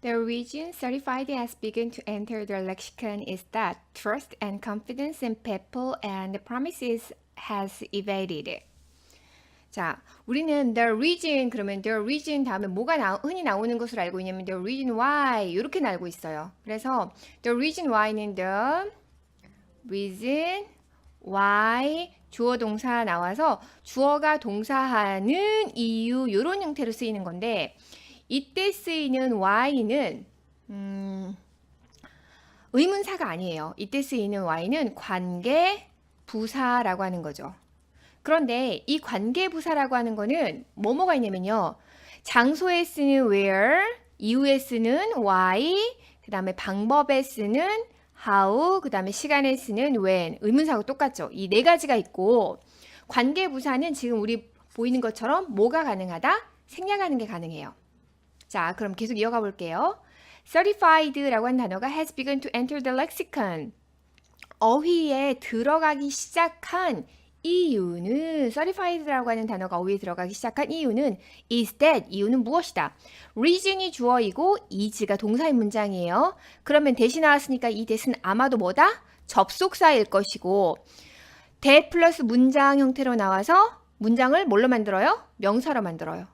The reason certified has begun to enter the lexicon is that trust and confidence in people and promises has evaded. 자, 우리는 the reason 그러면 the reason 다음에 뭐가 흔히 나오는 것으로 알고 있냐면 the reason why 이렇게 알고 있어요. 그래서 the reason why는 the reason why 주어 동사 나와서 주어가 동사하는 이유 이런 형태로 쓰이는 건데 이때 쓰이는 why는 의문사가 아니에요. 이때 쓰이는 why는 관계 부사라고 하는 거죠. 그런데 이 관계부사라고 하는 거는 뭐뭐가 있냐면요. 장소에 쓰는 where, 이유에 쓰는 why, 그 다음에 방법에 쓰는 how, 그 다음에 시간에 쓰는 when, 의문사하고 똑같죠. 이 네 가지가 있고 관계부사는 지금 우리 보이는 것처럼 뭐가 가능하다? 생략하는 게 가능해요. 자, 그럼 계속 이어가 볼게요. certified라고 하는 단어가 has begun to enter the lexicon. 어휘에 들어가기 시작한 이유는 certified라고 하는 단어가 어휘에 들어가기 시작한 이유는 is that 이유는 무엇이다. reason이 주어이고 is가 동사인 문장이에요. 그러면 that이 나왔으니까 이 that은 아마도 뭐다? 접속사일 것이고 that 플러스 문장 형태로 나와서 문장을 뭘로 만들어요? 명사로 만들어요.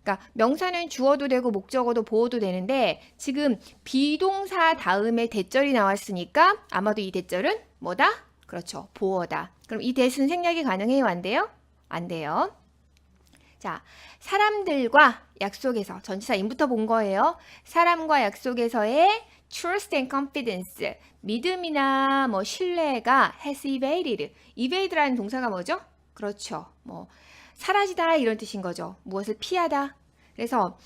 그러니까 명사는 주어도 되고 목적어도 보어도 되는데 지금 비동사 다음에 대절이 나왔으니까 아마도 이 대절은 뭐다? 그렇죠. 보어다. 그럼 이 that은 생략이 가능해요? 안 돼요? 안 돼요. 자, 사람들과 약속에서 전치사 인부터 본 거예요. 사람과 약속에서의 trust and confidence 믿음이나 뭐 신뢰가 has evaded. evade라는 동사가 뭐죠? 그렇죠. 뭐 사라지다 이런 뜻인 거죠. 무엇을 피하다. 그래서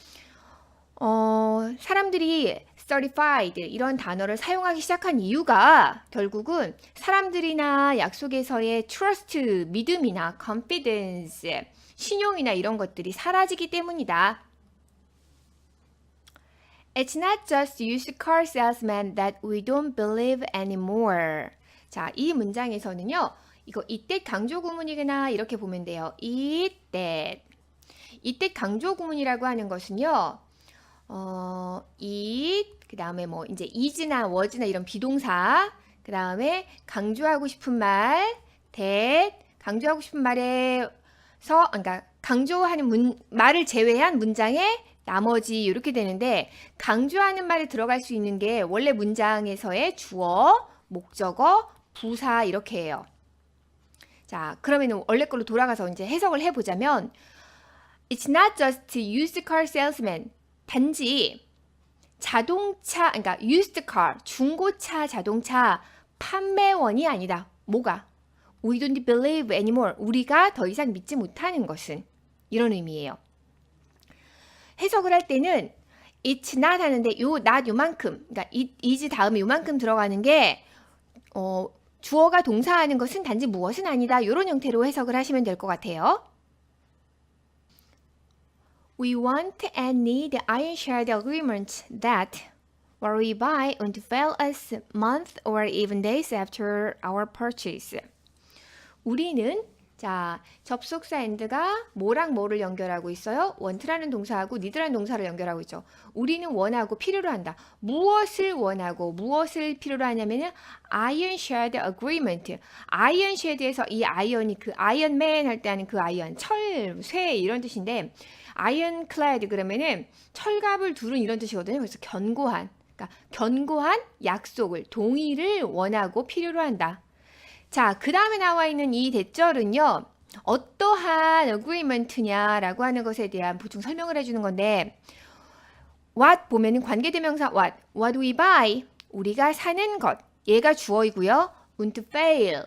사람들이 certified 이런 단어를 사용하기 시작한 이유가 결국은 사람들이나 약속에서의 trust, 믿음이나 confidence, 신용이나 이런 것들이 사라지기 때문이다. It's not just used car salesmen that we don't believe anymore. 자, 이 문장에서는요. 이거 이때 강조 구문이거나 이렇게 보면 돼요. 이때 강조 구문이라고 하는 것은요. 그 다음에 뭐 이제 is나 was나 이런 비동사, 그 다음에 강조하고 싶은 말, that, 강조하고 싶은 말에서, 그러니까 강조하는 말을 제외한 문장의 나머지 이렇게 되는데 강조하는 말에 들어갈 수 있는 게 원래 문장에서의 주어, 목적어, 부사 이렇게 해요. 자, 그러면 원래 걸로 돌아가서 이제 해석을 해보자면 It's not just used car salesman. 단지 자동차, 그러니까 used car, 중고차 자동차 판매원이 아니다. 뭐가? We don't believe anymore. 우리가 더 이상 믿지 못하는 것은 이런 의미예요. 해석을 할 때는 it's not 하는데 요 not 요만큼, 그러니까 is 다음에 요만큼 들어가는 게 주어가 동사하는 것은 단지 무엇은 아니다. 이런 형태로 해석을 하시면 될 것 같아요. We want and need iron shared agreements that what we buy won't fail us months or even days after our purchase. 우리는 자 접속사 and가 뭐랑 뭐를 연결하고 있어요? want라는 동사하고 need라는 동사를 연결하고 있죠. 우리는 원하고 필요로 한다. 무엇을 원하고 무엇을 필요로 하냐면은 iron shared agreement. iron shed에서 이 iron이 그 ironman 할 때 하는 그 iron, 철, 쇠 이런 뜻인데 ironclad 그러면은 철갑을 두른 이런 뜻이거든요. 그래서 견고한, 그러니까 견고한 약속을, 동의를 원하고 필요로 한다. 자, 그 다음에 나와 있는 이 대절은요, 어떠한 agreement냐라고 하는 것에 대한 보충 설명을 해주는 건데, what 보면은 관계대명사 what we buy, 우리가 사는 것, 얘가 주어이고요. won't fail,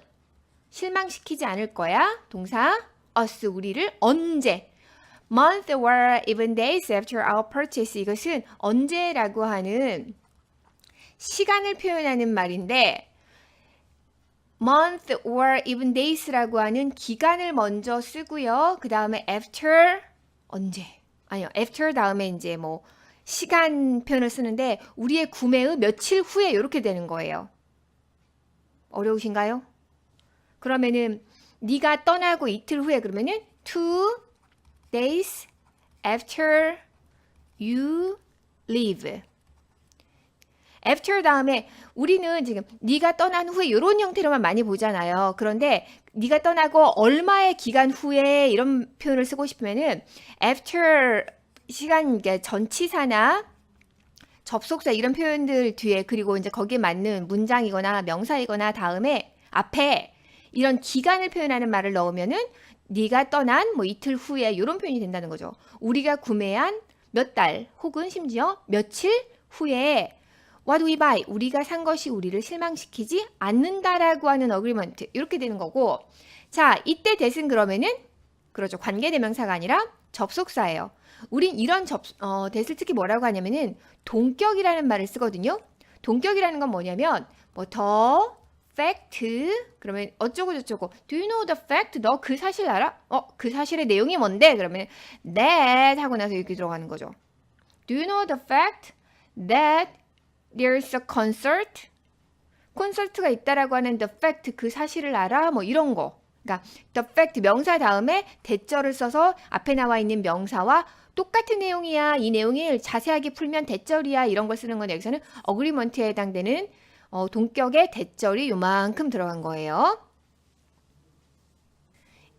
실망시키지 않을 거야. 동사 us, 우리를 언제, month or even days after our purchase, 이것은 언제라고 하는 시간을 표현하는 말인데 month or even days라고 하는 기간을 먼저 쓰고요. 그 다음에 after 언제? 아니요. after 다음에 이제 뭐 시간 표현을 쓰는데 우리의 구매의 며칠 후에 이렇게 되는 거예요. 어려우신가요? 그러면은 네가 떠나고 이틀 후에 그러면은 2 days after you leave. after 다음에 우리는 지금 네가 떠난 후에 이런 형태로만 많이 보잖아요. 그런데 네가 떠나고 얼마의 기간 후에 이런 표현을 쓰고 싶으면은 after 시간 이게 전치사나 접속사 이런 표현들 뒤에 그리고 이제 거기에 맞는 문장이거나 명사이거나 다음에 앞에 이런 기간을 표현하는 말을 넣으면은 네가 떠난 뭐 이틀 후에 이런 표현이 된다는 거죠. 우리가 구매한 몇 달 혹은 심지어 며칠 후에 what we buy 우리가 산 것이 우리를 실망시키지 않는다라고 하는 어그리먼트 이렇게 되는 거고 자 이때 that은 그러면은 그렇죠. 관계대명사가 아니라 접속사예요. 우린 이런 that을 특히 뭐라고 하냐면은 동격이라는 말을 쓰거든요. 동격이라는 건 뭐냐면 뭐 더 fact 그러면 어쩌고 저쩌고 do you know the fact 너 그 사실 알아? 그 사실의 내용이 뭔데? 그러면 that 하고 나서 이렇게 들어가는 거죠. do you know the fact that there's a concert? 콘서트가 있다라고 하는 the fact 그 사실을 알아? 뭐 이런 거. 그러니까 the fact 명사 다음에 대절을 써서 앞에 나와 있는 명사와 똑같은 내용이야. 이 내용을 자세하게 풀면 대절이야. 이런 걸 쓰는 건 여기서는 어그리먼트에 해당되는 동격의 대절이 요만큼 들어간 거예요.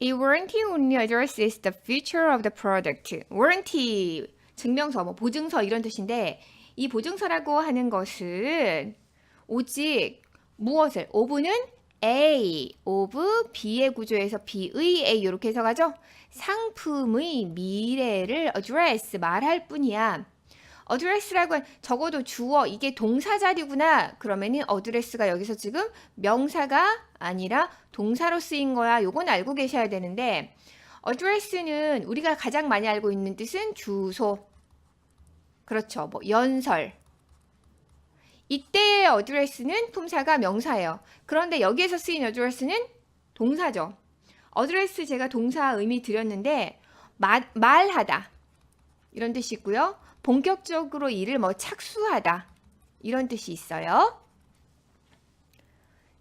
A warranty only addresses the feature of the product. warranty 증명서, 뭐 보증서 이런 뜻인데 이 보증서라고 하는 것은 오직 무엇을? of는 A, of B의 구조에서 B의 A 이렇게 해석하죠. 상품의 미래를 address 말할 뿐이야. address라고 적어도 주어 이게 동사 자리구나. 그러면은 address가 여기서 지금 명사가 아니라 동사로 쓰인 거야. 요건 알고 계셔야 되는데 address는 우리가 가장 많이 알고 있는 뜻은 주소. 그렇죠. 뭐 연설. 이때의 address는 품사가 명사예요. 그런데 여기에서 쓰인 address는 동사죠. address 제가 동사 의미 드렸는데 말하다 이런 뜻이 있고요. 본격적으로 일을 뭐 착수하다 이런 뜻이 있어요.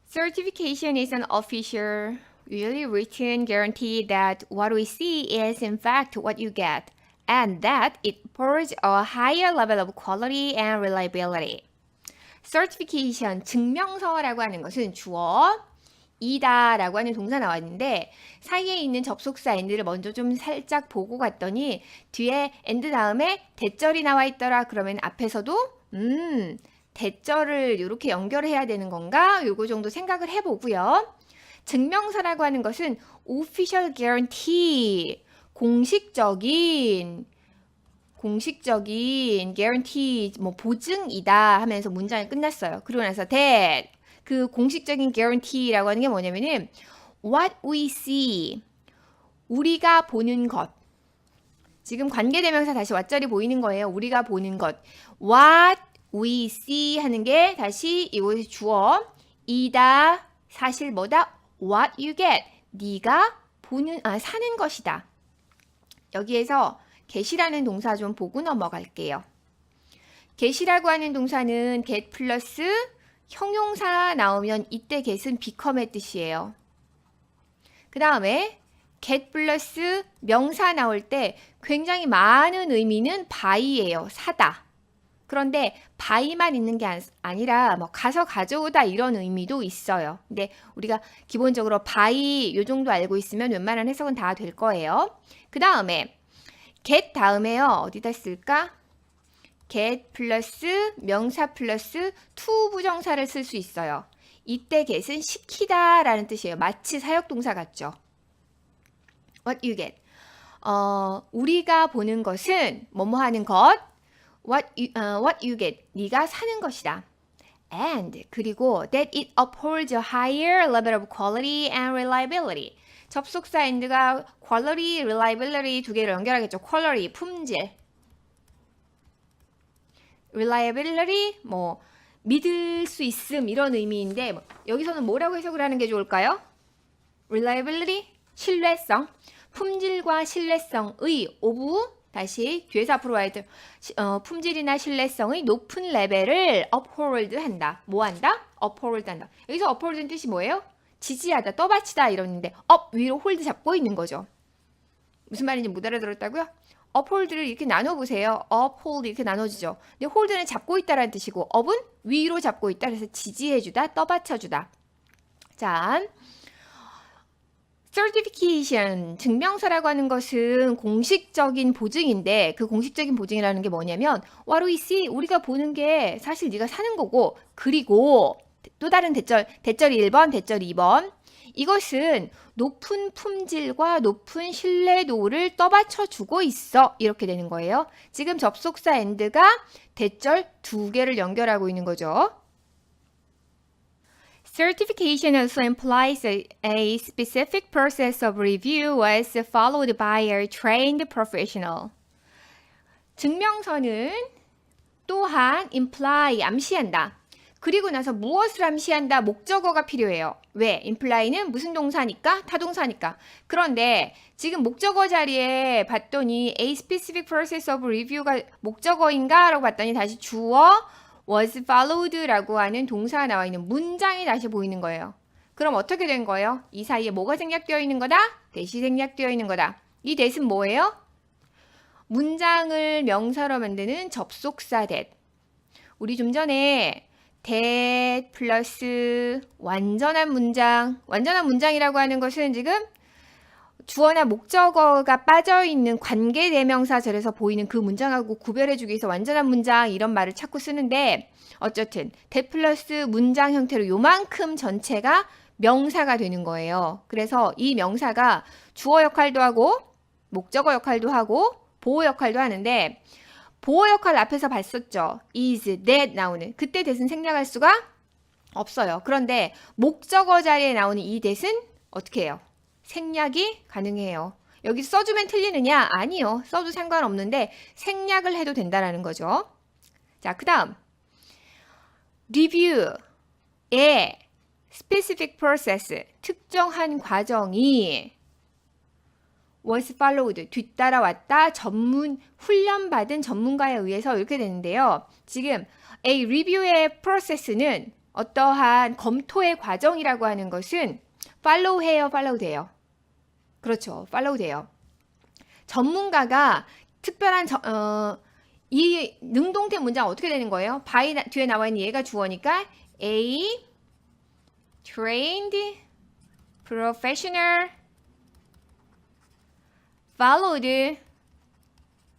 Certification is an official, really written guarantee that what we see is in fact what you get, and that it affords a higher level of quality and reliability. Certification, 증명서라고 하는 것은 주어, 이다 라고 하는 동사 나왔는데 사이에 있는 접속사 and를 먼저 좀 살짝 보고 갔더니 뒤에 and 다음에 대절이 나와 있더라. 그러면 앞에서도 대절을 이렇게 연결해야 되는 건가? 요거 정도 생각을 해보고요. 증명서라고 하는 것은 official guarantee, 공식적인 guarantee, 뭐 보증이다 하면서 문장이 끝났어요. 그러고 나서 that 그 공식적인 guarantee라고 하는 게 뭐냐면은 what we see 우리가 보는 것 지금 관계대명사 다시 왓절이 보이는 거예요. 우리가 보는 것 what we see 하는 게 다시 이곳에 주어 이다 사실 뭐다 what you get 네가 사는 것이다. 여기에서 get이라는 동사 좀 보고 넘어갈게요. get이라고 하는 동사는 get 플러스 형용사 나오면 이때 get은 become의 뜻이에요. 그 다음에 get 플러스 명사 나올 때 굉장히 많은 의미는 buy예요. 사다. 그런데 buy만 있는 게 아니라 뭐 가서 가져오다 이런 의미도 있어요. 근데 우리가 기본적으로 buy 요 정도 알고 있으면 웬만한 해석은 다 될 거예요. 그 다음에 get 다음에요. 어디다 쓸까? get 플러스 명사 플러스 to 부정사를 쓸 수 있어요. 이때 get은 시키다 라는 뜻이에요. 마치 사역동사 같죠. what you get. 우리가 보는 것은 뭐뭐 하는 것. what you get. 네가 사는 것이다. and 그리고 that it upholds a higher level of quality and reliability. 접속사 and가 quality, reliability 두 개를 연결하겠죠. quality, 품질. reliability, 뭐 믿을 수 있음 이런 의미인데 여기서는 뭐라고 해석을 하는 게 좋을까요? reliability, 신뢰성, 품질과 신뢰성의 of 다시 뒤에서 앞으로 와야 돼. 품질이나 신뢰성의 높은 레벨을 uphold 한다. 뭐 한다? uphold 한다. 여기서 uphold는 뜻이 뭐예요? 지지하다, 떠받치다 이러는데 up 위로 hold 잡고 있는 거죠. 무슨 말인지 못 알아들었다고요? uphold를 이렇게 나눠보세요. uphold 이렇게 나눠지죠. 근데 hold는 잡고 있다라는 뜻이고 up은 위로 잡고 있다. 그래서 지지해주다, 떠받쳐주다. 자, certification, 증명서라고 하는 것은 공식적인 보증인데 그 공식적인 보증이라는 게 뭐냐면 what we see, 우리가 보는 게 사실 네가 사는 거고 그리고 또 다른 대절 1번, 대절 2번 이것은 높은 품질과 높은 신뢰도를 떠받쳐 주고 있어. 이렇게 되는 거예요. 지금 접속사 and가 대절 2개를 연결하고 있는 거죠. Certification also implies a specific process of review was followed by a trained professional. 증명서는 또한 imply, 암시한다. 그리고 나서 무엇을 암시한다? 목적어가 필요해요. 왜? imply는 무슨 동사니까? 타동사니까. 그런데 지금 목적어 자리에 봤더니 a specific process of review가 목적어인가? 라고 봤더니 다시 주어 was followed라고 하는 동사가 나와 있는 문장이 다시 보이는 거예요. 그럼 어떻게 된 거예요? 이 사이에 뭐가 생략되어 있는 거다? that이 생략되어 있는 거다. 이 that은 뭐예요? 문장을 명사로 만드는 접속사 that. 우리 좀 전에 that 플러스 완전한 문장이라고 하는 것은 지금 주어나 목적어가 빠져있는 관계대명사절에서 보이는 그 문장하고 구별해주기 위해서 완전한 문장 이런 말을 자꾸 쓰는데 어쨌든 that 플러스 문장 형태로 요만큼 전체가 명사가 되는 거예요. 그래서 이 명사가 주어 역할도 하고 목적어 역할도 하고 보호 역할도 하는데 보호 역할 앞에서 봤었죠. is, that 나오는. 그때 that은 생략할 수가 없어요. 그런데 목적어 자리에 나오는 이 that은 어떻게 해요? 생략이 가능해요. 여기 써주면 틀리느냐? 아니요. 써도 상관없는데 생략을 해도 된다라는 거죠. 자, 그 다음 review의 specific process, 특정한 과정이 was followed, 뒤따라왔다, 훈련받은 전문가에 의해서 이렇게 되는데요. 지금 a review의 process는 어떠한 검토의 과정이라고 하는 것은 follow 해요, follow 돼요. 그렇죠. follow 돼요. 전문가가 특별한 이 능동태 문장 어떻게 되는 거예요? by 뒤에 나와 있는 얘가 주어니까 a trained professional followed.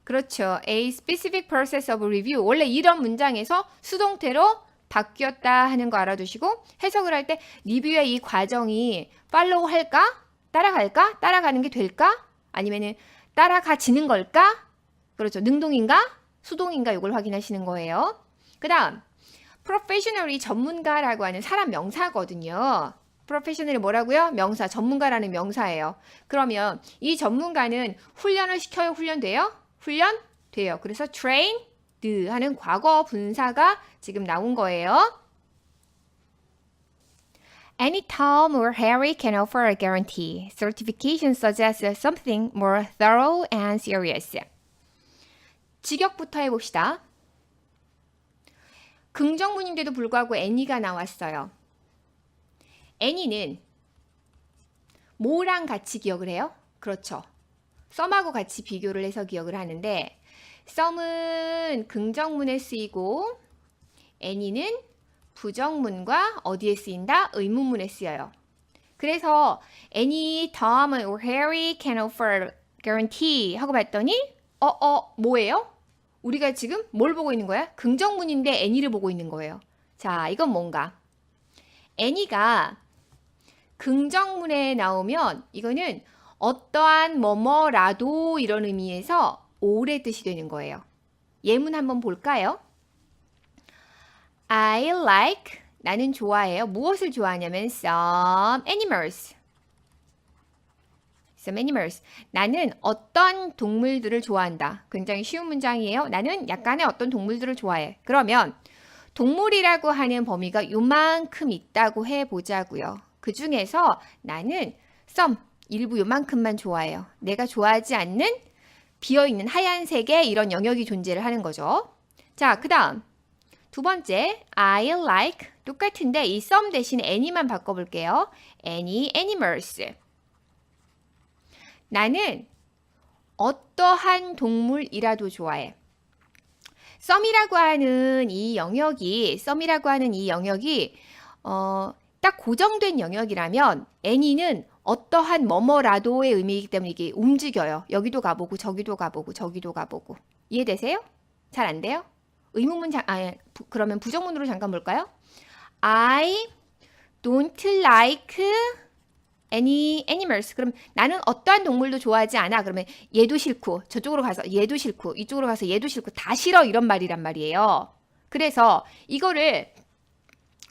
그렇죠. A specific process of review. 원래 이런 문장에서 수동태로 바뀌었다 하는 거 알아두시고 해석을 할 때 리뷰의 이 과정이 팔로우 할까? 따라갈까? 따라가는 게 될까? 아니면은 따라가지는 걸까? 그렇죠. 능동인가? 수동인가? 이걸 확인하시는 거예요. 그 다음 professional이 전문가라고 하는 사람 명사거든요. professional이 뭐라고요? 명사, 전문가라는 명사예요. 그러면 이 전문가는 훈련을 시켜요? 훈련돼요? 훈련돼요. 그래서 trained 하는 과거 분사가 지금 나온 거예요. Any Tom or Harry can offer a guarantee. Certification suggests something more thorough and serious. 직역부터 해봅시다. 긍정문인데도 불구하고 any가 나왔어요. any는 뭐랑 같이 기억을 해요? 그렇죠. some하고 같이 비교를 해서 기억을 하는데 some은 긍정문에 쓰이고 any는 부정문과 어디에 쓰인다? 의문문에 쓰여요. 그래서 any Tom or Harry can offer guarantee 하고 봤더니 뭐예요? 우리가 지금 뭘 보고 있는 거야? 긍정문인데 any를 보고 있는 거예요. 자, 이건 뭔가? any가 긍정문에 나오면 이거는 어떠한 뭐뭐라도 이런 의미에서 올의 뜻이 되는 거예요. 예문 한번 볼까요? I like, 나는 좋아해요. 무엇을 좋아하냐면 some animals. Some animals. 나는 어떤 동물들을 좋아한다. 굉장히 쉬운 문장이에요. 나는 약간의 어떤 동물들을 좋아해. 그러면 동물이라고 하는 범위가 요만큼 있다고 해보자고요. 그 중에서 나는 some, 일부 요만큼만 좋아해요. 내가 좋아하지 않는 비어있는 하얀색의 이런 영역이 존재를 하는 거죠. 자, 그 다음 두 번째 I like 똑같은데 이 some 대신 any만 바꿔볼게요. Any animals. 나는 어떠한 동물이라도 좋아해. 썸이라고 하는 이 영역이 딱 고정된 영역이라면 any는 어떠한 뭐뭐라도의 의미이기 때문에 이게 움직여요. 여기도 가보고 저기도 가보고 저기도 가보고. 이해되세요? 잘 안 돼요? 의문문 그러면 부정문으로 잠깐 볼까요? I don't like any animals. 그럼 나는 어떠한 동물도 좋아하지 않아. 그러면 얘도 싫고 저쪽으로 가서 얘도 싫고 이쪽으로 가서 얘도 싫고 다 싫어 이런 말이란 말이에요. 그래서 이거를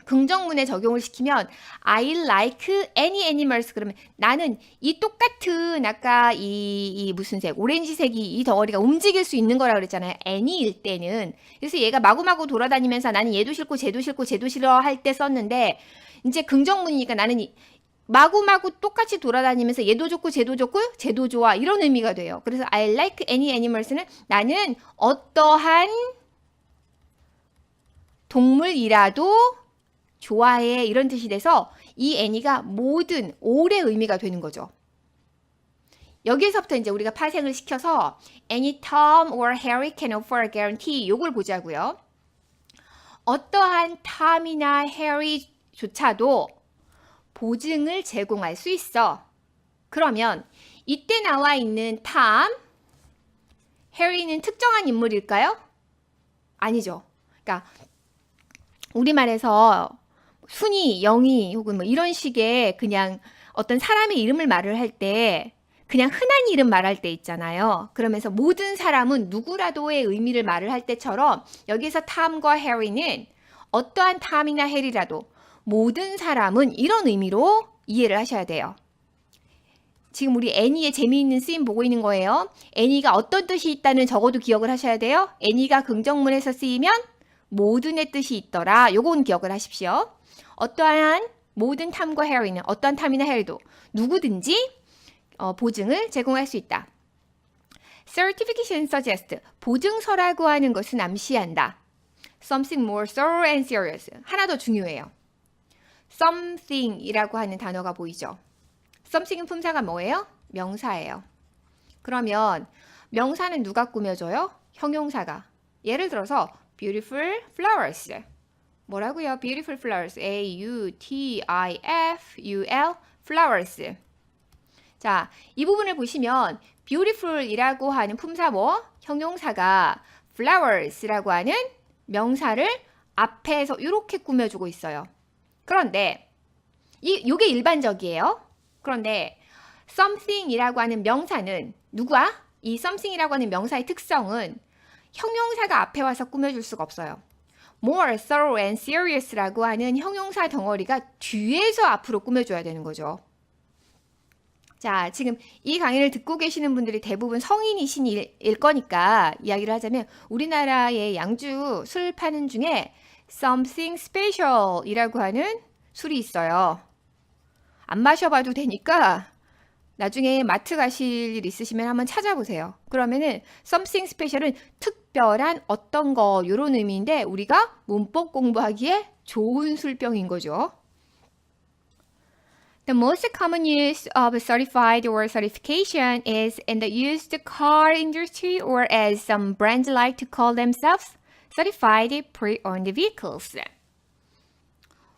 긍정문에 적용을 시키면 I like any animals. 그러면 나는 이 똑같은 아까 이 무슨 색 오렌지색이 이 덩어리가 움직일 수 있는 거라 그랬잖아요. any일 때는. 그래서 얘가 마구마구 돌아다니면서 나는 얘도 싫고 쟤도 싫고 쟤도 싫어 할 때 썼는데 이제 긍정문이니까 나는 마구마구 똑같이 돌아다니면서 얘도 좋고 쟤도 좋고 쟤도 좋아 이런 의미가 돼요. 그래서 I like any animals는 나는 어떠한 동물이라도 좋아해 이런 뜻이 돼서 이 any가 모든 올의 의미가 되는 거죠. 여기서부터 이제 우리가 파생을 시켜서 any Tom or Harry can offer a guarantee 요걸 보자고요. 어떠한 탐이나 해리조차도 보증을 제공할 수 있어. 그러면 이때 나와 있는 탐, 해리는 특정한 인물일까요? 아니죠. 그러니까 우리말에서 순이, 영이 혹은 뭐 이런 식의 그냥 어떤 사람의 이름을 말을 할 때 그냥 흔한 이름 말할 때 있잖아요. 그러면서 모든 사람은 누구라도의 의미를 말을 할 때처럼 여기서 탐과 해리는 어떠한 탐이나 해리라도 모든 사람은 이런 의미로 이해를 하셔야 돼요. 지금 우리 애니의 재미있는 쓰임 보고 있는 거예요. 애니가 어떤 뜻이 있다는 적어도 기억을 하셔야 돼요. 애니가 긍정문에서 쓰이면 모든의 뜻이 있더라. 요건 기억을 하십시오. 어떠한 모든 탐과 해리는 어떠한 탐이나 해리도 누구든지 보증을 제공할 수 있다. Certification suggest 보증서라고 하는 것은 암시한다. Something more thorough and serious 하나 더 중요해요. something이라고 하는 단어가 보이죠. something은 품사가 뭐예요? 명사예요. 그러면 명사는 누가 꾸며줘요? 형용사가. 예를 들어서 beautiful flowers. 뭐라고요? beautiful flowers. A-U-T-I-F-U-L flowers. 자, 이 부분을 보시면 beautiful이라고 하는 품사 형용사가 flowers라고 하는 명사를 앞에서 이렇게 꾸며주고 있어요. 그런데 요게 일반적이에요. 그런데 something이라고 하는 명사는 누구야? 이 something이라고 하는 명사의 특성은 형용사가 앞에 와서 꾸며줄 수가 없어요. more thorough and serious라고 하는 형용사 덩어리가 뒤에서 앞으로 꾸며줘야 되는 거죠. 자, 지금 이 강의를 듣고 계시는 분들이 대부분 성인이신 일 거니까 이야기를 하자면 우리나라의 양주 술 파는 중에 something special이라고 하는 술이 있어요. 안 마셔봐도 되니까 나중에 마트 가실 일 있으시면 한번 찾아보세요. 그러면은 something special은 특별한 어떤 거 이런 의미인데 우리가 문법 공부하기에 좋은 술병인 거죠. The most common use of certified or certification is in the used car industry or as some brands like to call themselves certified pre-owned vehicles.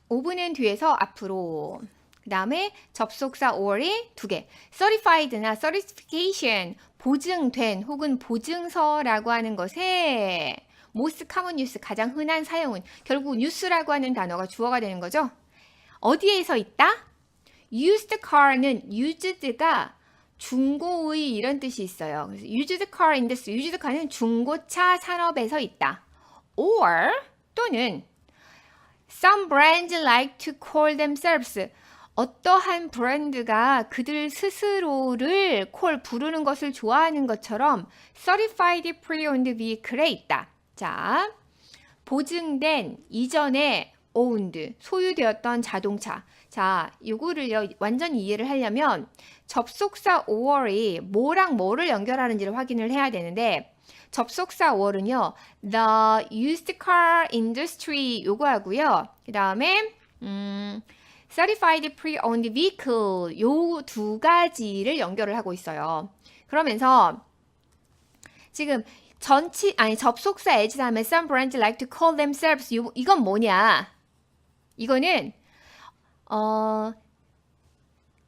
5분은 뒤에서 앞으로. 그 다음에 접속사 or이 2개. certified나 certification, 보증된 혹은 보증서라고 하는 것에 most common use, 가장 흔한 사용은 결국 use라고 하는 단어가 주어가 되는 거죠. 어디에서 있다? used car는 used가 중고의 이런 뜻이 있어요. 그래서 used car industry, used car는 중고차 산업에서 있다. or 또는 some brands like to call themselves 어떠한 브랜드가 그들 스스로를 부르는 것을 좋아하는 것처럼 certified pre-owned vehicle에 있다. 자, 보증된 이전에 owned, 소유되었던 자동차. 자, 요거를요 완전히 이해를 하려면 접속사 or이 뭐랑 뭐를 연결하는지를 확인을 해야 되는데 접속사 or은요 the used car industry 요거 하고요. 그 다음에 certified pre-owned vehicle 요 두 가지를 연결을 하고 있어요. 그러면서 지금 접속사 as 다음에 some brands like to call themselves. 이건 뭐냐? 이거는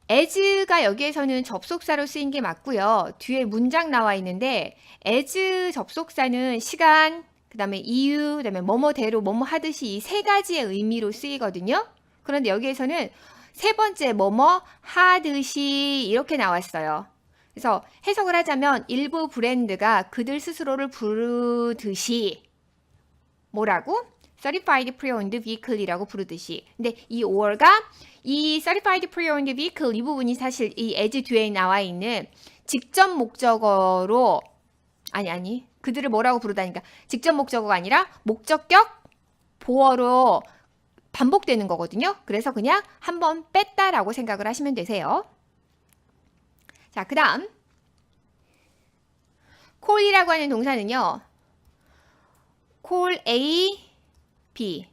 as가 여기에서는 접속사로 쓰인 게 맞고요. 뒤에 문장 나와 있는데 as 접속사는 시간, 그 다음에 이유, 그 다음에 뭐뭐대로 뭐뭐 하듯이 이 세 가지의 의미로 쓰이거든요. 그런데 여기에서는 세 번째 뭐뭐 하듯이 이렇게 나왔어요. 그래서 해석을 하자면 일부 브랜드가 그들 스스로를 부르듯이 뭐라고? Certified Pre-Owned Vehicle이라고 부르듯이. 근데 이 or가 이 Certified Pre-Owned Vehicle 이 부분이 사실 이 as 뒤에 나와 있는 직접 목적어로 아니 그들을 뭐라고 부르다니까 직접 목적어가 아니라 목적격 보어로 반복되는 거거든요. 그래서 그냥 한번 뺐다라고 생각을 하시면 되세요. 자, 그 다음 call이라고 하는 동사는요. call A, B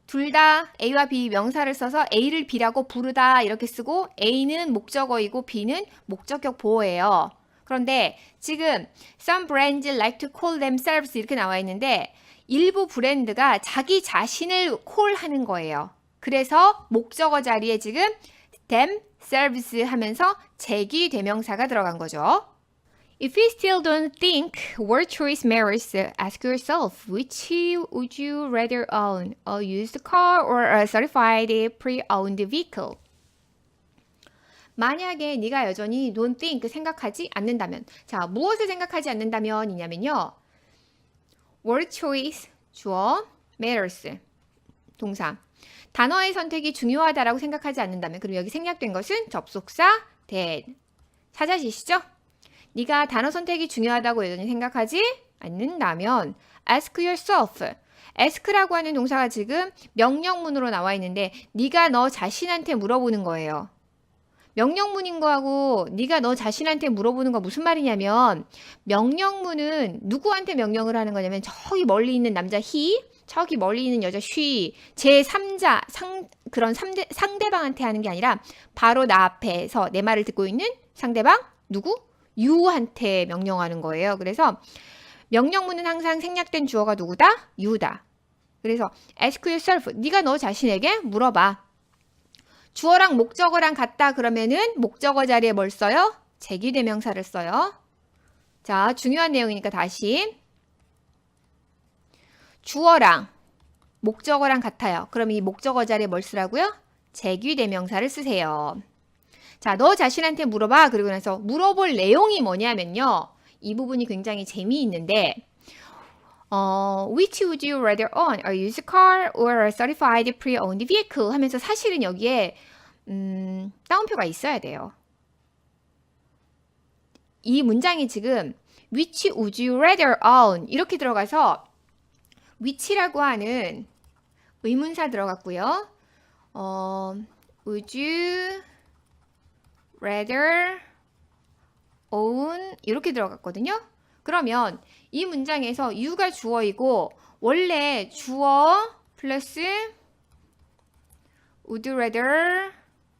둘 다 A와 B 명사를 써서 A를 B라고 부르다 이렇게 쓰고 A는 목적어이고 B는 목적격 보어예요. 그런데 지금 some brands like to call themselves 이렇게 나와 있는데 일부 브랜드가 자기 자신을 콜하는 거예요. 그래서 목적어 자리에 지금 themselves 하면서 제기 대명사가 들어간 거죠. If you still don't think word choice matters, ask yourself, which would you rather own, a used car or a certified pre-owned vehicle? 만약에 네가 여전히 don't think 생각하지 않는다면, 자, 무엇을 생각하지 않는다면이냐면요. word choice 주어, matters 동사. 단어의 선택이 중요하다라고 생각하지 않는다면, 그럼 여기 생략된 것은 접속사 that. 찾아지시죠? 네가 단어 선택이 중요하다고 여전히 생각하지 않는다면 ask yourself. ask라고 하는 동사가 지금 명령문으로 나와 있는데 네가 너 자신한테 물어보는 거예요. 명령문인 거하고 네가 너 자신한테 물어보는 거 무슨 말이냐면 명령문은 누구한테 명령을 하는 거냐면 저기 멀리 있는 남자 he, 저기 멀리 있는 여자 she, 제3자 그런 상대방한테 하는 게 아니라 바로 나 앞에서 내 말을 듣고 있는 상대방 누구? you한테 명령하는 거예요. 그래서 명령문은 항상 생략된 주어가 누구다? you다. 그래서 ask yourself. 네가 너 자신에게 물어봐. 주어랑 목적어랑 같다 그러면은 목적어 자리에 뭘 써요? 제기대명사를 써요. 자, 중요한 내용이니까 다시. 주어랑 목적어랑 같아요. 그럼 이 목적어 자리에 뭘 쓰라고요? 제기대명사를 쓰세요. 자, 너 자신한테 물어봐. 그리고 나서 물어볼 내용이 뭐냐면요. 이 부분이 굉장히 재미있는데 Which would you rather own? A used car or a certified pre-owned vehicle? 하면서 사실은 여기에 따옴표가 있어야 돼요. 이 문장이 지금 Which would you rather own? 이렇게 들어가서 which라고 하는 의문사 들어갔고요. Would you rather own 이렇게 들어갔거든요. 그러면 이 문장에서 you가 주어이고 원래 주어 플러스 would rather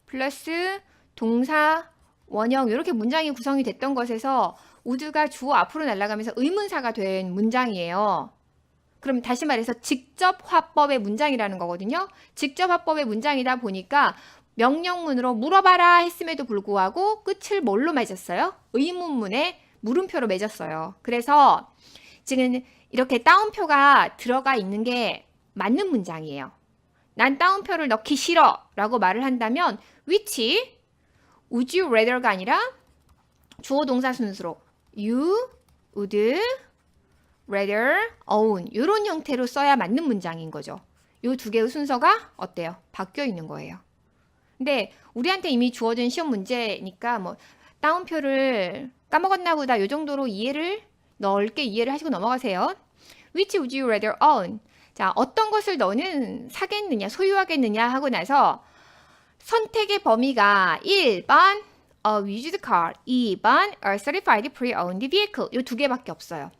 플러스 동사 원형 이렇게 문장이 구성이 됐던 것에서 would가 주어 앞으로 날아가면서 의문사가 된 문장이에요. 그럼 다시 말해서 직접 화법의 문장이라는 거거든요. 직접 화법의 문장이다 보니까 명령문으로 물어봐라 했음에도 불구하고 끝을 뭘로 맺었어요? 의문문에 물음표로 맺었어요. 그래서 지금 이렇게 따옴표가 들어가 있는 게 맞는 문장이에요. 난 따옴표를 넣기 싫어 라고 말을 한다면 which, would you rather가 아니라 주어 동사 순서로 you would rather own 이런 형태로 써야 맞는 문장인 거죠. 이 두 개의 순서가 어때요? 바뀌어 있는 거예요. 근데 우리한테 이미 주어진 시험 문제니까 뭐 따옴표를 까먹었나 보다 이 정도로 넓게 이해를 하시고 넘어가세요. Which would you rather own? 자, 어떤 것을 너는 사겠느냐, 소유하겠느냐 하고 나서 선택의 범위가 1번 a used car, 2번 a certified pre-owned vehicle 이 두 개밖에 없어요.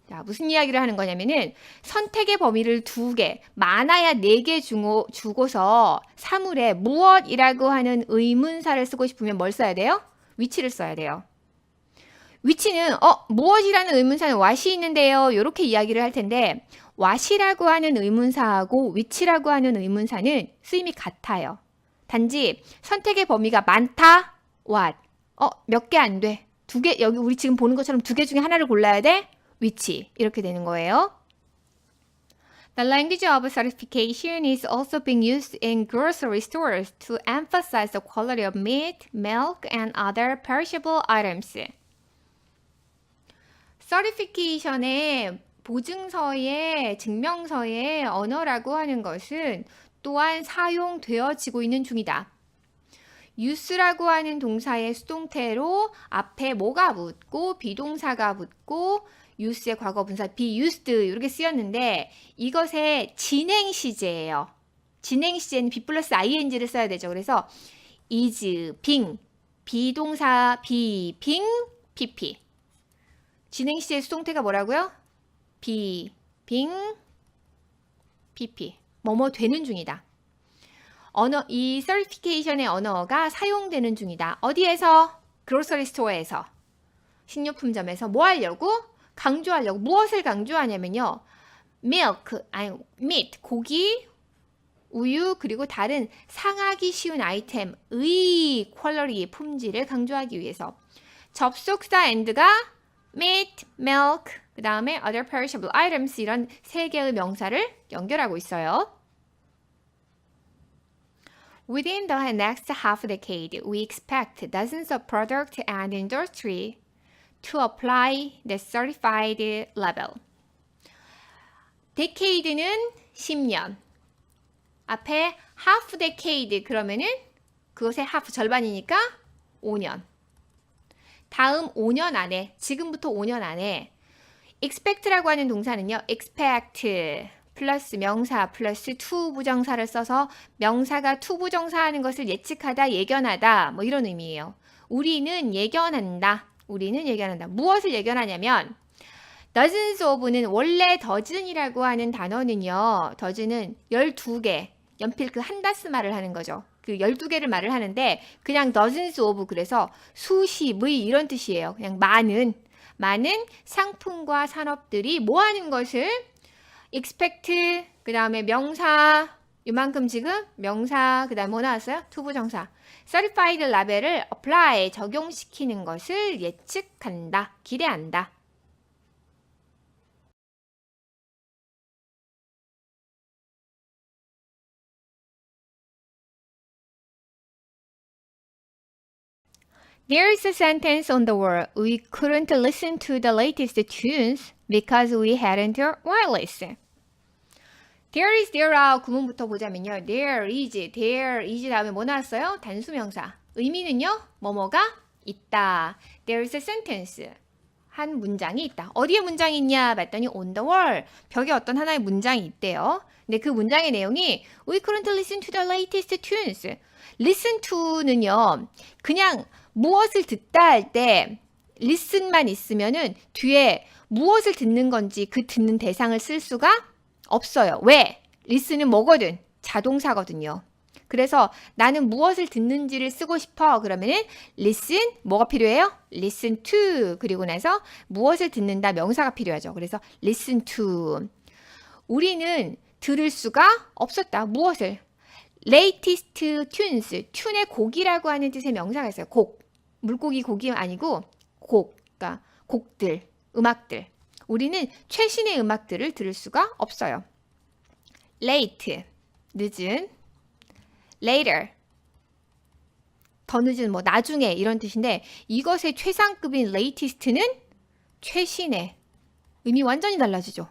자, 무슨 이야기를 하는 거냐면은 선택의 범위를 2개, 많아야 4개 주고서 사물에 무엇이라고 하는 의문사를 쓰고 싶으면 뭘 써야 돼요? which를 써야 돼요. which는 무엇이라는 의문사는 what이 있는데요. 이렇게 이야기를 할 텐데 what이라고 하는 의문사하고 which라고 하는 의문사는 쓰임이 같아요. 단지 선택의 범위가 많다. what. 몇 개 안 돼. 두 개, 여기 우리 지금 보는 것처럼 두 개 중에 하나를 골라야 돼. which. 이렇게 되는 거예요. The language of certification is also being used in grocery stores to emphasize the quality of meat, milk, and other perishable items. certification의 보증서의 증명서의 언어라고 하는 것은 또한 사용되어지고 있는 중이다. use라고 하는 동사의 수동태로 앞에 뭐가 붙고 비동사가 붙고 use의 과거 분사 be used 이렇게 쓰였는데 이것의 진행 시제예요. 진행 시제는 be 플러스 ing를 써야 되죠. 그래서 is, being, 비동사 be, being, pp. 진행 시제의 수동태가 뭐라고요? be, being, pp. 뭐뭐 되는 중이다. 이 certification의 언어가 사용되는 중이다. 어디에서? grocery store에서. 식료품점에서 뭐 하려고? 강조하려고. 무엇을 강조하냐면요. milk, meat, 고기, 우유, 그리고 다른 상하기 쉬운 아이템의 퀄러리, 품질을 강조하기 위해서. 접속사 and가 meat, milk, 그 다음에 other perishable items 이런 세 개의 명사를 연결하고 있어요. Within the next half decade, we expect dozens of product and industry to apply the certified label. decade는 10년. 앞에 half decade 그러면은 그것의 half 절반이니까 5년. 다음 5년 안에, 지금부터 5년 안에 expect라고 하는 동사는요. expect 플러스 명사 플러스 to 부정사를 써서 명사가 to 부정사 하는 것을 예측하다, 예견하다 뭐 이런 의미예요. 우리는 예견한다. 우리는 예견한다. 무엇을 예견하냐면 dozens of는 원래 dozen이라고 하는 단어는요. dozen은 12개, 연필 그 한 다스말을 하는 거죠. 그 12개를 말을 하는데 그냥 dozens of 그래서 수십의 이런 뜻이에요. 그냥 많은 상품과 산업들이 뭐 하는 것을 expect 그 다음에 명사 이만큼 지금 명사 그 다음에 뭐 나왔어요? 투부정사 certified label을 apply 적용시키는 것을 예측한다, 기대한다. There is a sentence on the wall. We couldn't listen to the latest tunes because we hadn't wireless. There is, there are 구문부터 보자면요. There is 다음에 뭐 나왔어요? 단수명사. 의미는요? 뭐뭐가 있다. There is a sentence. 한 문장이 있다. 어디에 문장이 있냐? 봤더니 on the wall. 벽에 어떤 하나의 문장이 있대요. 근데 그 문장의 내용이 We couldn't listen to the latest tunes. Listen to는요. 그냥 무엇을 듣다 할 때 listen만 있으면은 뒤에 무엇을 듣는 건지 그 듣는 대상을 쓸 수가 없어요. 왜? listen은 뭐거든? 자동사거든요. 그래서 나는 무엇을 듣는지를 쓰고 싶어. 그러면은 listen 뭐가 필요해요? listen to 그리고 나서 무엇을 듣는다 명사가 필요하죠. 그래서 listen to. 우리는 들을 수가 없었다. 무엇을? latest tunes. tune의 곡이라고 하는 뜻의 명사가 있어요. 곡. 물고기 곡이 아니고 곡. 그러니까 곡들, 음악들. 우리는 최신의 음악들을 들을 수가 없어요. late, 늦은. later, 더 늦은, 뭐 나중에 이런 뜻인데 이것의 최상급인 latest는 최신의. 의미 완전히 달라지죠.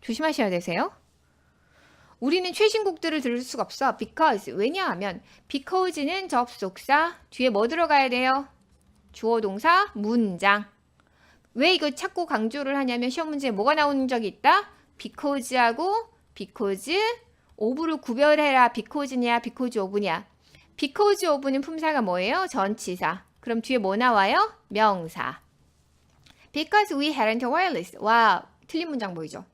조심하셔야 되세요. 우리는 최신곡들을 들을 수가 없어. because, 왜냐하면 because는 접속사, 뒤에 뭐 들어가야 돼요? 주어 동사, 문장. 왜 이거 찾고 강조를 하냐면 시험 문제에 뭐가 나오는 적이 있다? because하고 because of를 구별해라. because냐, because of냐. because of는 품사가 뭐예요? 전치사. 그럼 뒤에 뭐 나와요? 명사. Because we hadn't wireless. 와, 틀린 문장 보이죠?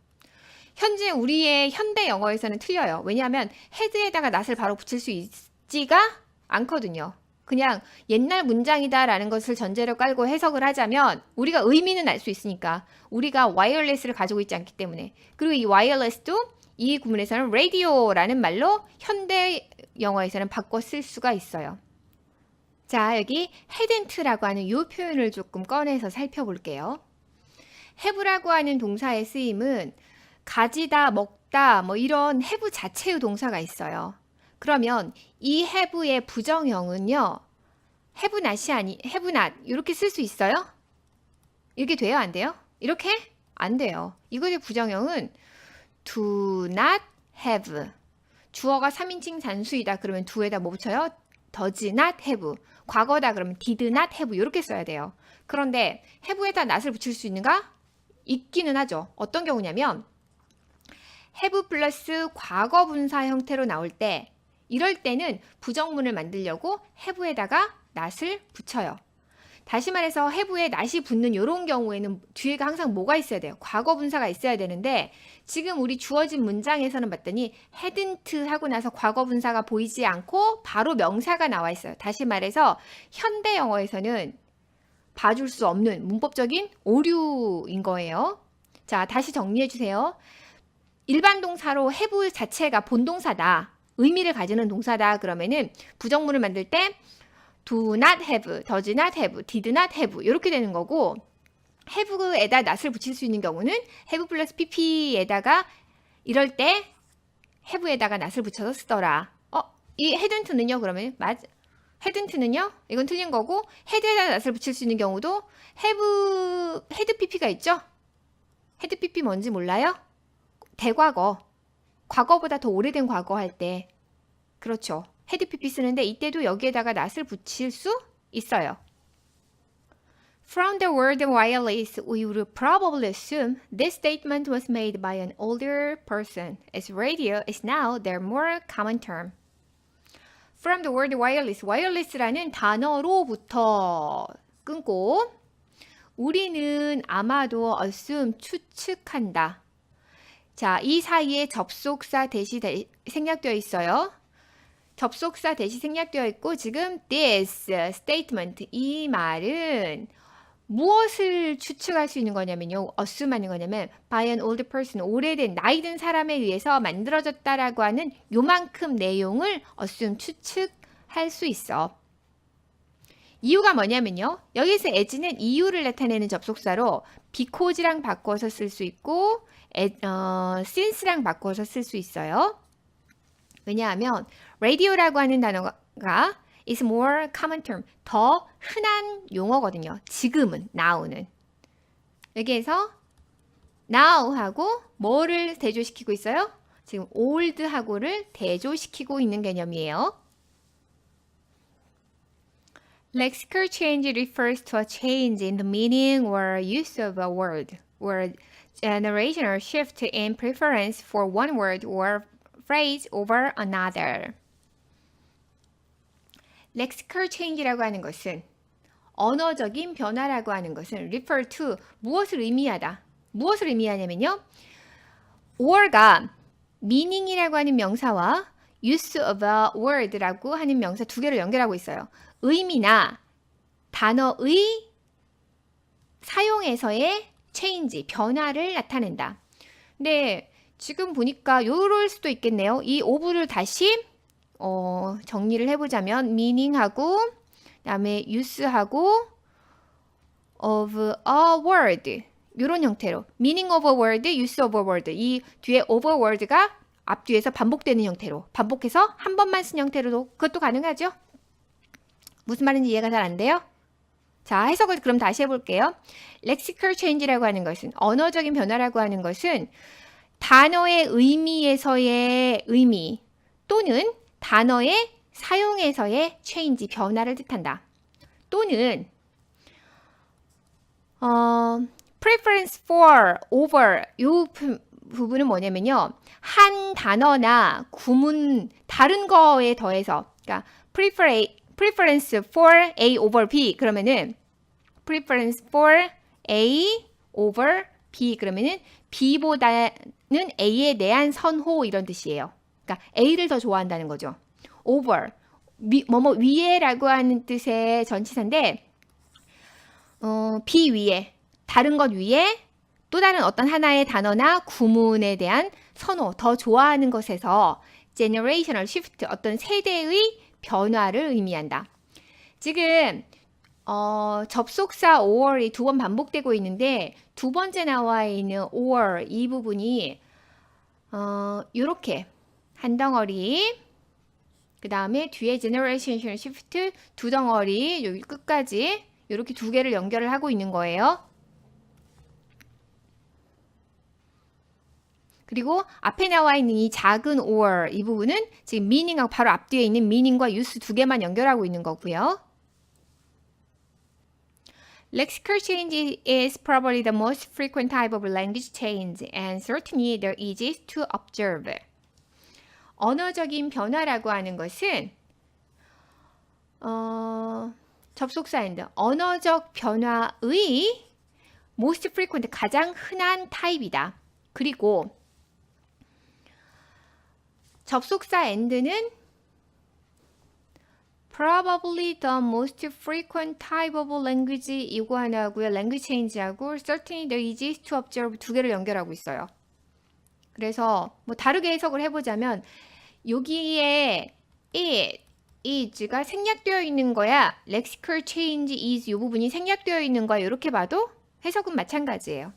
현재 우리의 현대 영어에서는 틀려요. 왜냐하면 had에다가 not을 바로 붙일 수 있지가 않거든요. 그냥 옛날 문장이다라는 것을 전제로 깔고 해석을 하자면 우리가 의미는 알 수 있으니까 우리가 와이어리스를 가지고 있지 않기 때문에 그리고 이 와이어리스도 이 구문에서는 radio라는 말로 현대 영어에서는 바꿔 쓸 수가 있어요. 자, 여기 hadn't라고 하는 이 표현을 조금 꺼내서 살펴볼게요. have라고 하는 동사의 쓰임은 가지다, 먹다 뭐 이런 have 자체의 동사가 있어요. 그러면 이 have의 부정형은요. have not 이렇게 쓸 수 있어요? 이렇게 돼요? 안 돼요? 이렇게? 안 돼요. 이것의 부정형은 do not have. 주어가 3인칭 단수이다. 그러면 do에다 뭐 붙여요? does not have. 과거다. 그러면 did not have. 이렇게 써야 돼요. 그런데 have에다 not을 붙일 수 있는가? 있기는 하죠. 어떤 경우냐면 have 플러스 과거 분사 형태로 나올 때 이럴 때는 부정문을 만들려고 have에다가 not을 붙여요. 다시 말해서 have에 not이 붙는 이런 경우에는 뒤에가 항상 뭐가 있어야 돼요? 과거 분사가 있어야 되는데 지금 우리 주어진 문장에서는 봤더니 hadn't 하고 나서 과거 분사가 보이지 않고 바로 명사가 나와 있어요. 다시 말해서 현대 영어에서는 봐줄 수 없는 문법적인 오류인 거예요. 자, 다시 정리해 주세요. 일반 동사로 have 자체가 본동사다. 의미를 가지는 동사다. 그러면은 부정문을 만들 때 do not have, does not have, did not have 이렇게 되는 거고 have에다 not을 붙일 수 있는 경우는 have 플러스 pp에다가 이럴 때 have에다가 not을 붙여서 쓰더라. 이 hadn't는요? 그러면 hadn't는요? 이건 틀린 거고 had에다 not을 붙일 수 있는 경우도 had pp가 있죠? had pp 뭔지 몰라요? 대과거. 과거보다 더 오래된 과거 할 때. 그렇죠. had pp 쓰는데 이때도 여기에다가 not을 붙일 수 있어요. From the word wireless, we would probably assume this statement was made by an older person, as radio is now their more common term. From the word wireless, wireless라는 단어로부터 끊고 우리는 아마도 assume 추측한다. 자, 이 사이에 접속사 대시 생략되어 있어요. 접속사 대시 생략되어 있고 지금 this statement 이 말은 무엇을 추측할 수 있는 거냐면요. assume 하는 거냐면 by an old person 오래된 나이 든 사람에 의해서 만들어졌다라고 하는 요만큼 내용을 assume 추측할 수 있어. 이유가 뭐냐면요. 여기서 as는 이유를 나타내는 접속사로 because랑 바꿔서 쓸 수 있고 since랑 바꿔서 쓸 수 있어요. 왜냐하면 radio라고 하는 단어가 is more common term. 더 흔한 용어거든요. 지금은, now는. 여기에서 now하고 뭐를 대조시키고 있어요? 지금 old하고를 대조시키고 있는 개념이에요. Lexical change refers to a change in the meaning or use of a word, or generational shift in preference for one word or phrase over another. lexical change라고 하는 것은 언어적인 변화라고 하는 것은 refer to 무엇을 의미하다. 무엇을 의미하냐면요. or가 meaning이라고 하는 명사와 use of a word라고 하는 명사 두 개를 연결하고 있어요. 의미나 단어의 사용에서의 change, 변화를 나타낸다. 근데 지금 보니까 요럴 수도 있겠네요. 이 of를 다시 정리를 해보자면 meaning하고 그다음에 use하고 of a word 이런 형태로 meaning of a word, use of a word 이 뒤에 of a word가 앞뒤에서 반복되는 형태로 반복해서 한 번만 쓴 형태로도 그것도 가능하죠? 무슨 말인지 이해가 잘 안 돼요? 자, 해석을 그럼 다시 해볼게요. lexical change라고 하는 것은 언어적인 변화라고 하는 것은 단어의 의미에서의 의미 또는 단어의 사용에서의 change, 변화를 뜻한다. 또는 preference for, over 이 부분은 뭐냐면요. 한 단어나 구문 다른 거에 더해서 그러니까 preference for A over B 그러면은 preference for A over B 그러면은 B보다는 A에 대한 선호 이런 뜻이에요. 그러니까 A를 더 좋아한다는 거죠. over 뭐뭐 위에라고 하는 뜻의 전치사인데 비위에, 다른 것 위에 또 다른 어떤 하나의 단어나 구문에 대한 선호, 더 좋아하는 것에서 generational shift, 어떤 세대의 변화를 의미한다. 지금 접속사 or이 두 번 반복되고 있는데 두 번째 나와 있는 or 이 부분이 요렇게 한 덩어리, 그 다음에 뒤에 generation shift 두 덩어리, 여기 끝까지 이렇게 두 개를 연결을 하고 있는 거예요. 그리고 앞에 나와 있는 이 작은 or 이 부분은 지금 meaning하고 바로 앞뒤에 있는 meaning과 use 두 개만 연결하고 있는 거고요. Lexical change is probably the most frequent type of language change and certainly the easiest to observe. 언어적인 변화라고 하는 것은 접속사 and 언어적 변화의 most frequent 가장 흔한 타입이다. 그리고 접속사 and는 probably the most frequent type of language 이거 하나고요. language change하고 certainly the easiest to observe 두 개를 연결하고 있어요. 그래서 뭐 다르게 해석을 해보자면 여기에 it, is가 생략되어 있는 거야. lexical change is 이 부분이 생략되어 있는 거야. 이렇게 봐도 해석은 마찬가지예요.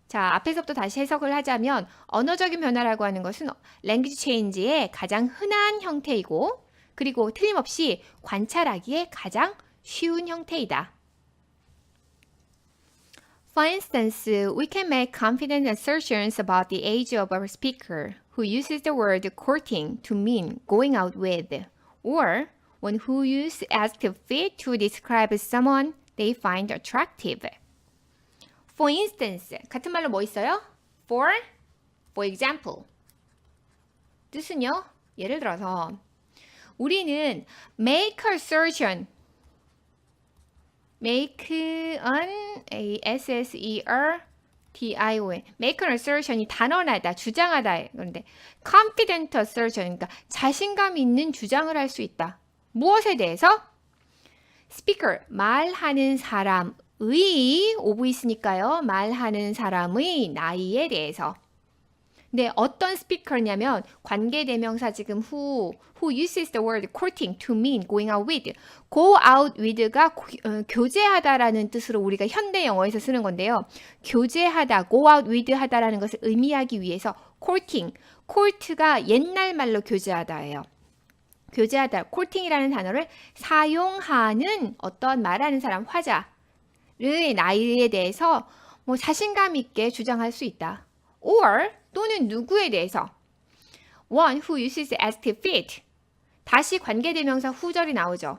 자, 앞에서부터 다시 해석을 하자면 언어적인 변화라고 하는 것은 language change의 가장 흔한 형태이고 그리고 틀림없이 관찰하기에 가장 쉬운 형태이다. For instance, we can make confident assertions about the age of a speaker who uses the word courting to mean going out with, or one who uses adjective fit to describe someone they find attractive. For instance, 같은 말로 뭐 있어요? For example. 뜻은요? 예를 들어서 우리는 make assertion, make an assertion, make an assertion이 단언하다, 주장하다. 그런데 confident assertion, 그러니까 자신감 있는 주장을 할 수 있다. 무엇에 대해서? speaker, 말하는 사람의 of 있으니까요. 말하는 사람의 나이에 대해서. 네, 어떤 스피커냐면 관계대명사 지금 who uses the word courting to mean going out with. go out with가 교제하다라는 뜻으로 우리가 현대 영어에서 쓰는 건데요. 교제하다, go out with 하다라는 것을 의미하기 위해서 courting, court가 옛날 말로 교제하다예요. 교제하다, courting이라는 단어를 사용하는 어떤 말하는 사람, 화자의 나이에 대해서 뭐 자신감 있게 주장할 수 있다. or 또는 누구에 대해서 one who uses adjective fit. 다시 관계대명사 후절이 나오죠.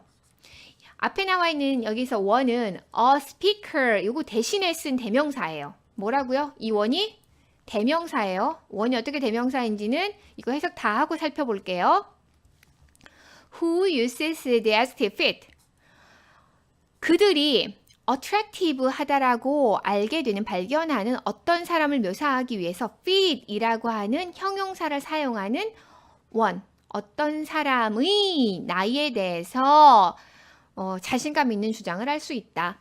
앞에 나와 있는 여기서 one은 a speaker 이거 대신에 쓴 대명사예요. 뭐라고요? 이 one이 대명사예요. one이 어떻게 대명사인지는 이거 해석 다 하고 살펴볼게요. Who uses the adjective fit. 그들이 attractive 하다라고 알게 되는, 발견하는 어떤 사람을 묘사하기 위해서 fit이라고 하는 형용사를 사용하는 one, 어떤 사람의 나이에 대해서 자신감 있는 주장을 할 수 있다.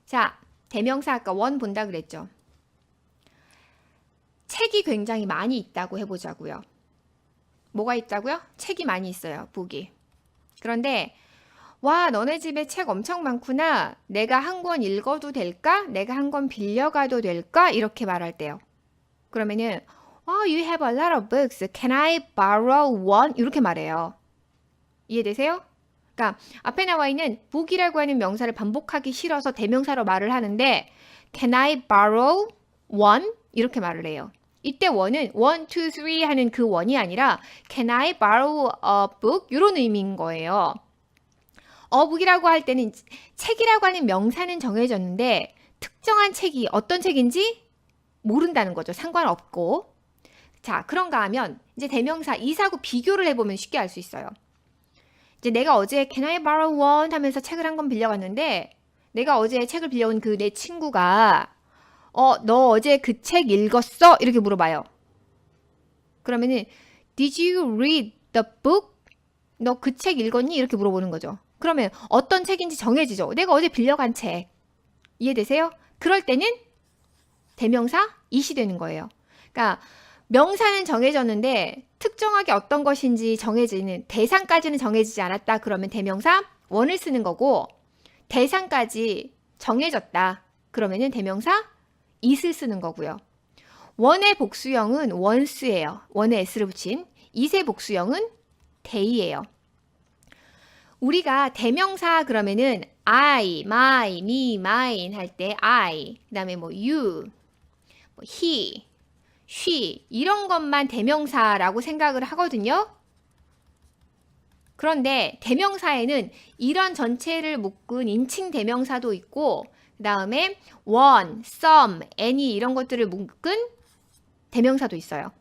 자, 대명사 아까 one 본다 그랬죠. 책이 굉장히 많이 있다고 해보자고요. 뭐가 있다고요? 책이 많이 있어요. 북이. 그런데 와, 너네 집에 책 엄청 많구나. 내가 한 권 읽어도 될까? 내가 한 권 빌려가도 될까? 이렇게 말할 때요. 그러면은 you have a lot of books. Can I borrow one? 이렇게 말해요. 이해되세요? 그러니까 앞에 나와 있는 book이라고 하는 명사를 반복하기 싫어서 대명사로 말을 하는데 Can I borrow one? 이렇게 말을 해요. 이때 one은 1, 2, 3 하는 그 one이 아니라 Can I borrow a book? 이런 의미인 거예요. 북이라고 할 때는 책이라고 하는 명사는 정해졌는데 특정한 책이 어떤 책인지 모른다는 거죠. 상관없고. 자, 그런가 하면 이제 대명사 이사하고 비교를 해보면 쉽게 알 수 있어요. 이제 내가 어제 Can I borrow one? 하면서 책을 한 권 빌려갔는데 내가 어제 책을 빌려온 그 내 친구가 너 어제 그 책 읽었어? 이렇게 물어봐요. 그러면은 Did you read the book? 너 그 책 읽었니? 이렇게 물어보는 거죠. 그러면 어떤 책인지 정해지죠. 내가 어제 빌려간 책. 이해되세요? 그럴 때는 대명사 it이 되는 거예요. 그러니까 명사는 정해졌는데 특정하게 어떤 것인지 정해지는 대상까지는 정해지지 않았다. 그러면 대명사 one을 쓰는 거고 대상까지 정해졌다. 그러면은 대명사 it을 쓰는 거고요. one의 복수형은 once예요. one에 s를 붙인. it의 복수형은 they예요. 우리가 대명사 그러면은 I, my, me, mine 할 때 I, 그 다음에 뭐 you, 뭐 he, she 이런 것만 대명사라고 생각을 하거든요. 그런데 대명사에는 이런 전체를 묶은 인칭 대명사도 있고 그 다음에 one, some, any 이런 것들을 묶은 대명사도 있어요.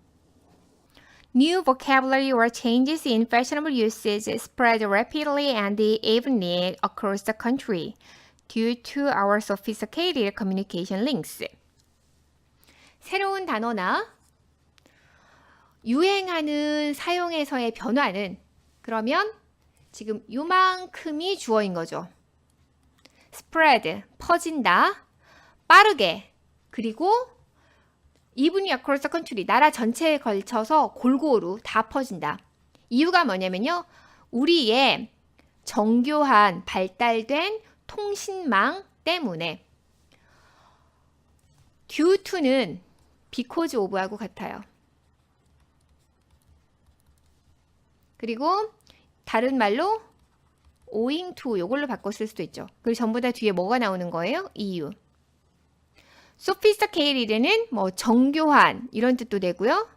New vocabulary or changes in fashionable usage spread rapidly and evenly across the country due to our sophisticated communication links. 새로운 단어나 유행하는 사용에서의 변화는 그러면 지금 요만큼이 주어인 거죠. spread, 퍼진다, 빠르게, 그리고 evenly across the country, 나라 전체에 걸쳐서 골고루 다 퍼진다. 이유가 뭐냐면요. 우리의 정교한 발달된 통신망 때문에 due to는 because of하고 같아요. 그리고 다른 말로 owing to 요걸로 바꿨을 수도 있죠. 그리고 전부 다 뒤에 뭐가 나오는 거예요? 이유. sophisticated는 뭐 정교한 이런 뜻도 되고요.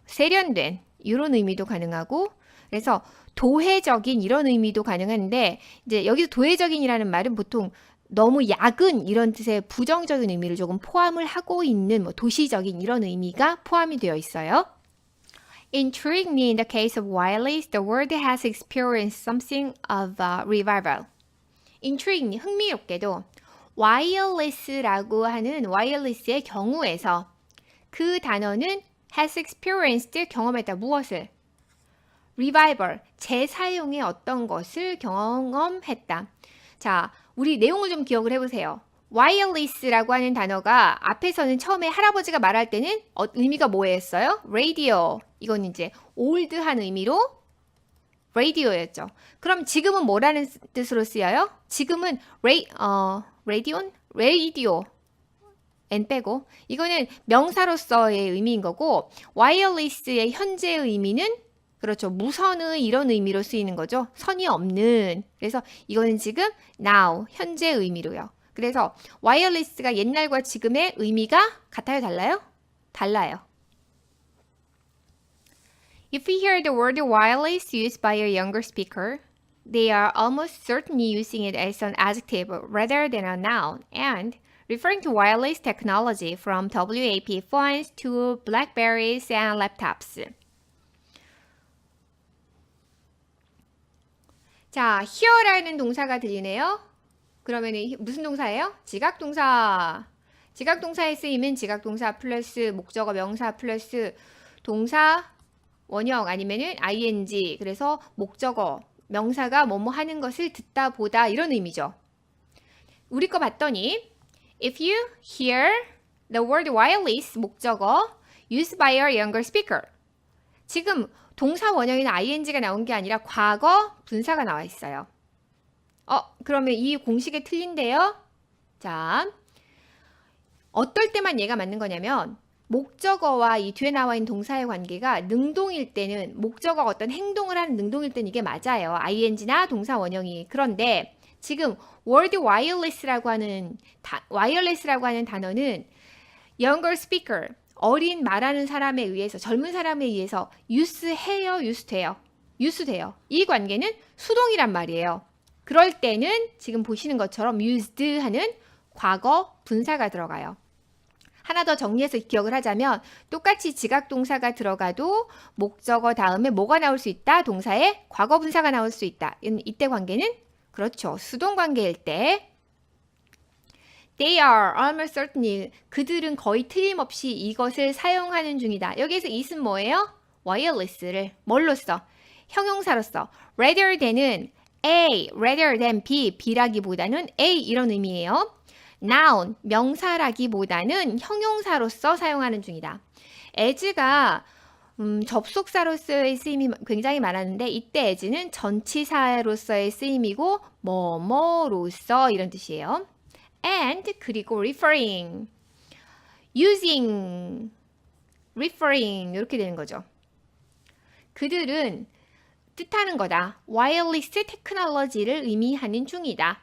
세련된 이런 의미도 가능하고 그래서 도회적인 이런 의미도 가능한데 이제 여기서 도회적인이라는 말은 보통 너무 야근 이런 뜻의 부정적인 의미를 조금 포함을 하고 있는 뭐 도시적인 이런 의미가 포함이 되어 있어요. Intriguingly, in the case of wireless, the world has experienced something of a revival. Intriguingly, 흥미롭게도 wireless라고 하는 wireless의 경우에서 그 단어는 has experienced 경험했다. 무엇을? revival, 재사용의 어떤 것을 경험했다. 자, 우리 내용을 좀 기억을 해보세요. wireless라고 하는 단어가 앞에서는 처음에 할아버지가 말할 때는 의미가 뭐였어요? radio. 이건 이제 올드한 의미로 radio였죠. 그럼 지금은 뭐라는 뜻으로 쓰여요? 지금은 radio n 빼고 이거는 명사로서의 의미인 거고 wireless의 현재 의미는 그렇죠. 무선의 이런 의미로 쓰이는 거죠. 선이 없는. 그래서 이거는 지금 now 현재 의미로요. 그래서 wireless가 옛날과 지금의 의미가 같아요, 달라요? 달라요. If we hear the word wireless used by a younger speaker, they are almost certainly using it as an adjective rather than a noun and referring to wireless technology from WAP phones to Blackberries and laptops. 자, hear라는 동사가 들리네요. 그러면 무슨 동사예요? 지각동사. 지각동사에 쓰이면 지각동사 플러스 목적어 명사 플러스 동사 원형 아니면은 ing. 그래서 목적어 명사가 뭐뭐 하는 것을 듣다 보다 이런 의미죠. 우리 거 봤더니 if you hear the word wireless 목적어 used by your younger speaker. 지금 동사 원형이나 ing가 나온 게 아니라 과거 분사가 나와 있어요. 그러면 이 공식이 틀린데요. 자, 어떨 때만 얘가 맞는 거냐면 목적어와 이 뒤에 나와 있는 동사의 관계가 능동일 때는 목적어가 어떤 행동을 하는 능동일 때는 이게 맞아요. ing나 동사 원형이. 그런데 지금 word wireless라고 하는 단어는 younger speaker, 어린 말하는 사람에 의해서 젊은 사람에 의해서 use해요, use돼요. 이 관계는 수동이란 말이에요. 그럴 때는 지금 보시는 것처럼 used 하는 과거 분사가 들어가요. 하나 더 정리해서 기억을 하자면 똑같이 지각동사가 들어가도 목적어 다음에 뭐가 나올 수 있다? 동사의 과거 분사가 나올 수 있다. 이때 관계는 그렇죠. 수동 관계일 때 They are almost certainly 그들은 거의 틀림없이 이것을 사용하는 중이다. 여기에서 it은 뭐예요? wireless를 뭘로 써? 형용사로서 rather than은 A, rather than B, B라기보다는 A 이런 의미예요. noun, 명사라기보다는 형용사로서 사용하는 중이다. as가 접속사로서의 쓰임이 굉장히 많았는데 이때 as는 전치사로서의 쓰임이고 뭐뭐로서 이런 뜻이에요. and 그리고 referring, using, referring 이렇게 되는 거죠. 그들은 뜻하는 거다. 와이어리스 테크놀로지를 의미하는 중이다.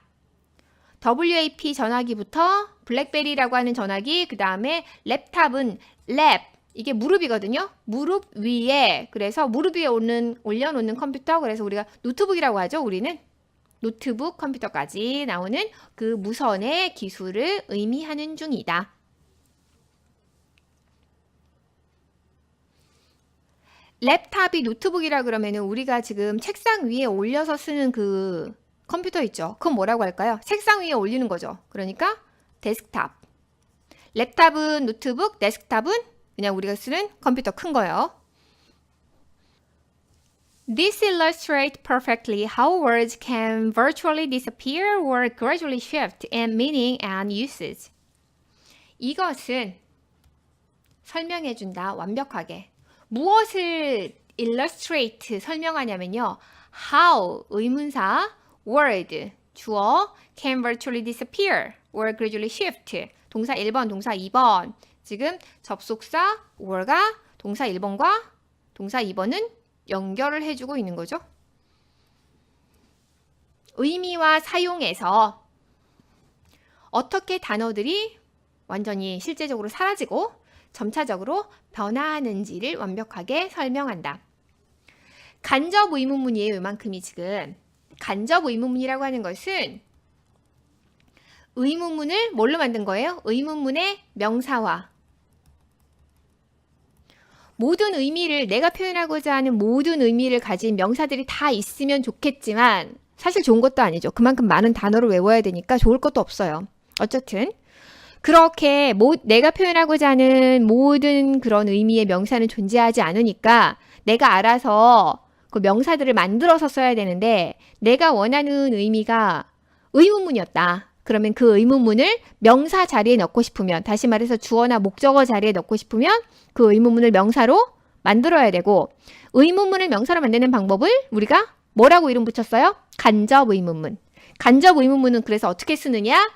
WAP 전화기부터 블랙베리라고 하는 전화기, 그 다음에 랩탑은 랩, 이게 무릎이거든요. 무릎 위에, 그래서 무릎 위에 올려놓는 컴퓨터, 그래서 우리가 노트북이라고 하죠. 우리는 노트북 컴퓨터까지 나오는 그 무선의 기술을 의미하는 중이다. 랩탑이 노트북이라 그러면은 우리가 지금 책상 위에 올려서 쓰는 그 컴퓨터 있죠. 그건 뭐라고 할까요? 책상 위에 올리는 거죠. 그러니까 데스크탑. 랩탑은 노트북, 데스크탑은 그냥 우리가 쓰는 컴퓨터 큰 거예요. This illustrates perfectly how words can virtually disappear or gradually shift in meaning and usage. 이것은 설명해준다, 완벽하게. 무엇을 illustrate, 설명하냐면요. How, 의문사, word, 주어, can virtually disappear or gradually shift. 동사 1번, 동사 2번. 지금 접속사 or가 동사 1번과 동사 2번은 연결을 해주고 있는 거죠. 의미와 사용에서 어떻게 단어들이 완전히 실제적으로 사라지고 점차적으로 변화하는지를 완벽하게 설명한다. 간접 의문문이에요. 이만큼이 지금. 간접 의문문이라고 하는 것은 의문문을 뭘로 만든 거예요? 의문문의 명사화. 모든 의미를, 내가 표현하고자 하는 모든 의미를 가진 명사들이 다 있으면 좋겠지만 사실 좋은 것도 아니죠. 그만큼 많은 단어를 외워야 되니까 좋을 것도 없어요. 어쨌든 그렇게 내가 표현하고자 하는 모든 그런 의미의 명사는 존재하지 않으니까 내가 알아서 그 명사들을 만들어서 써야 되는데 내가 원하는 의미가 의문문이었다. 그러면 그 의문문을 명사 자리에 넣고 싶으면, 다시 말해서 주어나 목적어 자리에 넣고 싶으면 그 의문문을 명사로 만들어야 되고, 의문문을 명사로 만드는 방법을 우리가 뭐라고 이름 붙였어요? 간접 의문문. 간접 의문문은 그래서 어떻게 쓰느냐?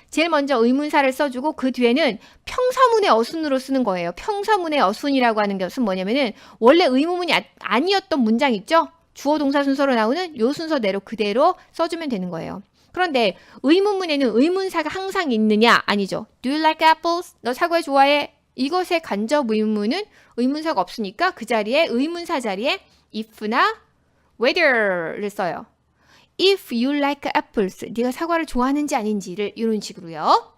제일 먼저 의문사를 써주고 그 뒤에는 평서문의 어순으로 쓰는 거예요. 평서문의 어순이라고 하는 것은 뭐냐면은 원래 의문문이 아니었던 문장 있죠? 주어 동사 순서로 나오는 요 순서대로 그대로 써주면 되는 거예요. 그런데 의문문에는 의문사가 항상 있느냐? 아니죠. Do you like apples? 너 사과 좋아해? 이것의 간접 의문문은 의문사가 없으니까 그 자리에 의문사 자리에 if나 whether를 써요. If you like apples, 네가 사과를 좋아하는지 아닌지를 이런 식으로요.